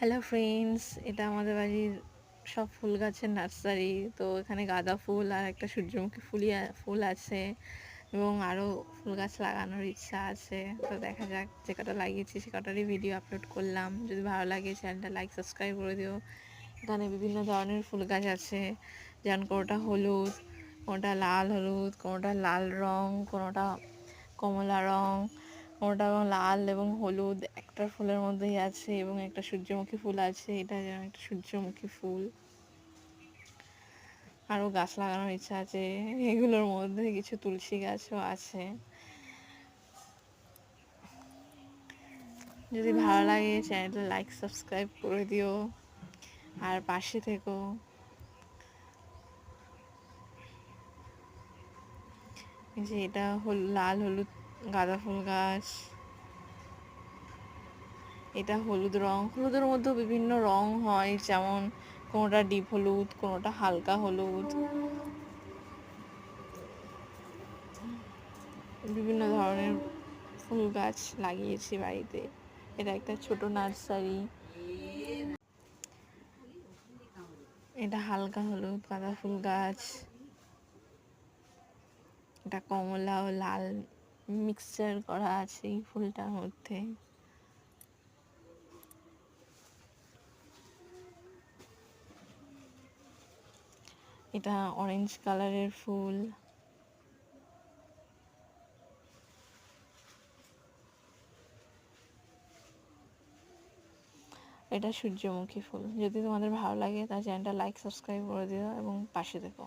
Hello friends, এটা আমাদের বাড়ির সব ফুল গাছের নার্সারি। তো এখানে গাঁদা ফুল আর একটা সূর্যমুখী ফুল আছে এবং আরও ফুল গাছ লাগানোর ইচ্ছা আছে। তো দেখা যাক, যে কটা লাগিয়েছি সে কটারই ভিডিও আপলোড করলাম। যদি ভালো লাগে চ্যানেলটা লাইক সাবস্ক্রাইব করে দিও। এখানে বিভিন্ন ধরনের ফুল গাছ আছে, যেমন কোনোটা হলুদ, কোনোটা লাল হলুদ, কোনোটা লাল রং, কোনোটা কমলা রং, ওটা লাল এবং হলুদ একটা ফুলের মধ্যেই আছে, এবং একটা সূর্যমুখী ফুল আছে। এটা যেন একটা সূর্যমুখী ফুল। আরও গাছ লাগানোর ইচ্ছা আছে, এগুলোর মধ্যে কিছু তুলসী গাছও আছে। যদি ভালো লাগে চ্যানেলটা লাইক সাবস্ক্রাইব করে দিও আর পাশে থেকো। যে এটা লাল হলুদ গাঁদা ফুল গাছ, এটা হলুদ রং। হলুদের মধ্যেও বিভিন্ন রং হয়, যেমন কোনোটা ডিপ হলুদ, কোনোটা হালকা হলুদ। বিভিন্ন ধরনের ফুল গাছ লাগিয়েছি বাড়িতে। এটা একটা ছোট নার্সারি। এটা হালকা হলুদ গাঁদা ফুল গাছ, এটা কমলা ও লাল মিক্সচার করা আছে এই ফুলটার মধ্যে। এটা অরেঞ্জ কালারের ফুল। এটা সূর্যমুখী ফুল। যদি তোমাদের ভালো লাগে তাহলে চ্যানেলটা লাইক সাবস্ক্রাইব করে দিও এবং পাশে থেকো।